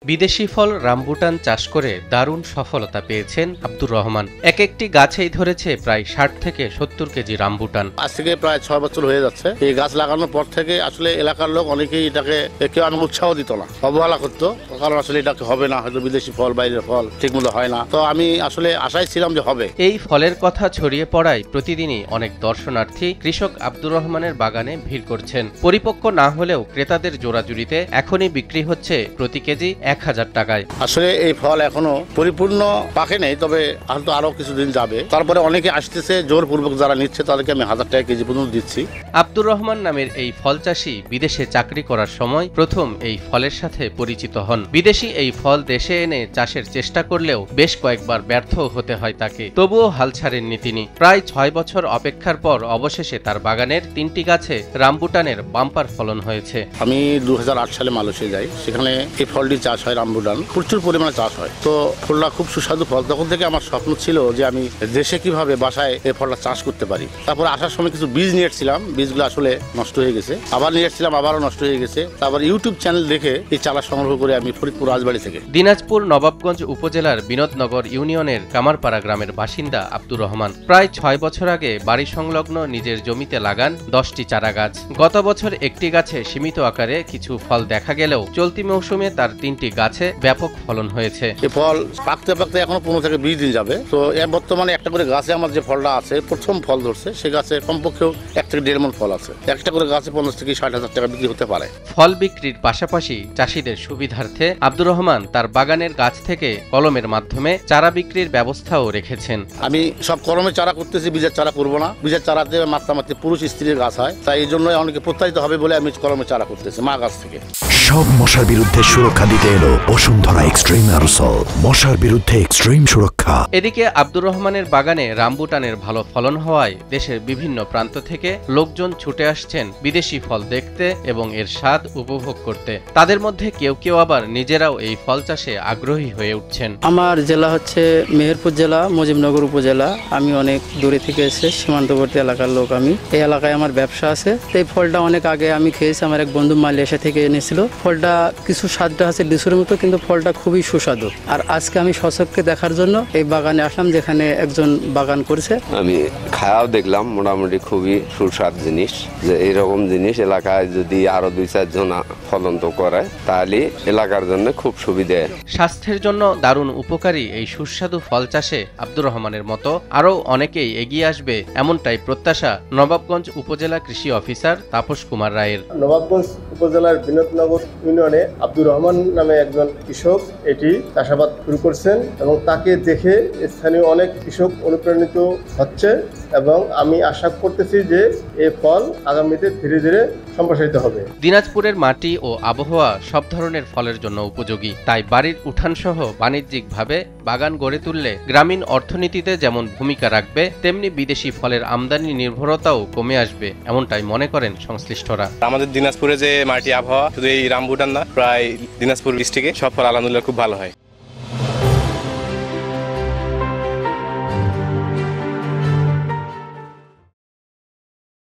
বিদেশি ফল রামবুটান চাষ করে দারুণ সফলতা পেয়েছেন আব্দুর রহমান। এক একটি গাছেই ধরেছে প্রায় ৬০ থেকে ৭০ কেজি রামবুটান। আজ থেকে প্রায় ৬ বছর হয়ে যাচ্ছে। এই গাছ লাগানোর পর থেকে আসলে এলাকার লোক অনেকেই এটাকে কেউ আমাকে উৎসাহ দিত না, অবহেলা করতো, কারণ আসলে এটাকে হবে না, হয়তো বিদেশি ফল, বাইরের ফল ঠিকমতো হয় না। তো আমি আসলে আশায় ছিলাম যে হবে। এই ফলের কথা ছড়িয়ে পড়ায় প্রতিদিনই অনেক দর্শনার্থী কৃষক আব্দুর রহমানের বাগানে ভিড় করছেন। পরিপক্ক না হলেও ক্রেতাদের জোড়াজুড়িতে এখনই বিক্রি হচ্ছে প্রতি কেজি ১,০০০ টাকায়। আসলে এই ফল এখনো পরিপূর্ণ পাকে নেই, তবে হয়তো আরো কিছুদিন যাবে। তারপরে অনেকে আসতেছে, জোরপূর্বক যারা নিচ্ছে তাদেরকে আমি ১,০০০ টাকা কেজি পর্যন্ত দিচ্ছি। আব্দুর রহমান নামের এই ফল চাষী বিদেশে চাকরি করার সময় প্রথম এই ফলের সাথে পরিচিত হন। বিদেশি এই ফল দেশে এনে চাষের চেষ্টা করলেও বেশ কয়েকবার ব্যর্থ হতে হয় তাকে, তবুও হাল ছাড়েননি তিনি। প্রায় ৬ বছর অপেক্ষার পর অবশেষে তার বাগানের ৩টি গাছে রামবুটানের বাম্পার ফলন হয়েছে। আমি ২০০৮ সালে মালয়েশিয়া যাই, সেখানে এই ফলটি চাষ হয়, রামবুটান প্রচুর পরিমাণে চাষ হয়। তো ফলটা খুব সুস্বাদু ফল। তখন থেকে আমার স্বপ্ন ছিল যে আমি দেশে কিভাবে বাসায় এই ফলটা চাষ করতে পারি। তারপর আসার সময় কিছু বীজ নিয়ে এসেছিলাম, বীজগুলো আসলে নষ্ট হয়ে গেছে। আবার নিয়ে এসেছিলাম, আবারও নষ্ট হয়ে গেছে। তারপর ইউটিউব চ্যানেল দেখে এই চারা সংগ্রহ করে আমি ফরিদপুর রাজবাড়ি থেকে। দিনাজপুর নবাবগঞ্জ উপজেলার বিনোদনগর ইউনিয়নের কামারপাড়া গ্রামের বাসিন্দা আব্দুর রহমান প্রায় ৬ বছর আগে বাড়ি সংলগ্ন নিজের জমিতে লাগান ১০টি চারা গাছ। গত বছর একটি গাছে সীমিত আকারে কিছু ফল দেখা গেলেও চলতি মৌসুমে তার ৩টি গাছে ব্যাপক ফলন হয়েছে। এই ফল পাকতে পাকতে এখনো ১৫ থেকে ২০ দিন যাবে। তো এর বর্তমানে একটা করে গাছে আমার যে ফলটা আছে, প্রথম ফল ধরছে, সে গাছে কমপক্ষেও ১ থেকে ১.৫ মণ ফল আছে। একটা করে গাছে ৫০ থেকে ৬০,০০০ টাকা বিক্রি হতে পারে। ফল বিক্রির পাশাপাশি চাষিদের সুবিধার্থে আব্দুর রহমান তার বাগানের গাছ থেকে কলমের মাধ্যমে চারা বিক্রির ব্যবস্থাও রেখেছেন। আমি সব কলমের চারা করতেছি, বীজের চারা করবো না। বীজের চারাতে মাত্রামাত্রি পুরুষ স্ত্রীর গাছ হয়, তাই এই জন্য অনেকে প্রত্যাহিত হবে বলে আমি কলমের চারা করতেছি মা গাছ থেকে। সব মশার বিরুদ্ধে সুরক্ষা দিতে এলো বসুন্ধরা এক্সট্রিম অ্যারোসল, মশার বিরুদ্ধে এক্সট্রিম সুরক্ষা। এদিকে আব্দুর রহমানের বাগানে রামবুটানের ভালো ফলন হওয়ায় দেশের বিভিন্ন প্রান্ত থেকে লোকজন ছুটে আসছেন বিদেশি ফল দেখতে এবং এর স্বাদ উপভোগ করতে। তাদের মধ্যে কেউ কেউ আবার নিজেরাও এই ফল চাষে আগ্রহী হয়ে উঠছেন। আমার জেলা হচ্ছে মেহেরপুর জেলা, মুজিবনগর উপজেলা। আমি অনেক দূরে থেকে এসে সীমান্তবর্তী এলাকার লোক। আমি এই এলাকায় আমার ব্যবসা আছে। এই ফলটা অনেক আগে আমি খেয়েছি, আমার এক বন্ধু মালয়েশিয়া থেকে এনেছিল। ফলটা কিছু স্বাদটা আছে লিচুর মতো, কিন্তু ফলটা খুবই সুস্বাদু। আর আজকে আমি সচক্ষে দেখার জন্য এই বাগানে আসলাম, যেখানে একজন বাগান করছে। আমি খায়াও দেখলাম, মোটামুটি খুবই সুস্বাদু জিনিস। যে এইরকম জিনিস এলাকায় যদি আরো ২-৪ জন ফলন তো করে, তাহলে এলাকার জন্য খুব সুবিধা। স্বাস্থ্যের জন্য দারুণ উপকারী এই সুস্বাদু ফল চাষে আব্দুর রহমানের মতো আরও অনেকেই এগিয়ে আসবে, এমনটাই প্রত্যাশা নবাবগঞ্জ উপজেলা কৃষি অফিসার তাপস কুমার রায়ের। নবাবগঞ্জ উপজেলার বিনোদনগর ইউনিয়নে আব্দুর রহমান নামে একজন কৃষক এটি চাষাবাদ শুরু করছেন এবং তাকে দেখে স্থানীয় অনেক কৃষক অনুপ্রাণিত হচ্ছে এবং আমি আশা করতেছি যে এই ফল আগামীতে ধীরে ধীরে সম্প্রসারিত হবে। দিনাজপুরের মাটি ও আবহাওয়া সব ধরনের ফলের জন্য উপযোগী, তাই বাড়ির উঠানসহ বাণিজ্যিকভাবে বাগান গড়ে তুললে গ্রামীণ অর্থনীতিতে যেমন ভূমিকা রাখবে, তেমনি বিদেশি ফলের আমদানি নির্ভরতাও কমে আসবে, এমনটাই মনে করেন সংশ্লিষ্টরা। আমাদের দিনাজপুরে যে মাটি আবহাওয়া, শুধু এই রামবুটান না, প্রায় দিনাজপুর ডিস্ট্রিক্টে সব ফল আলহামদুলিল্লাহ খুব ভালো হয়।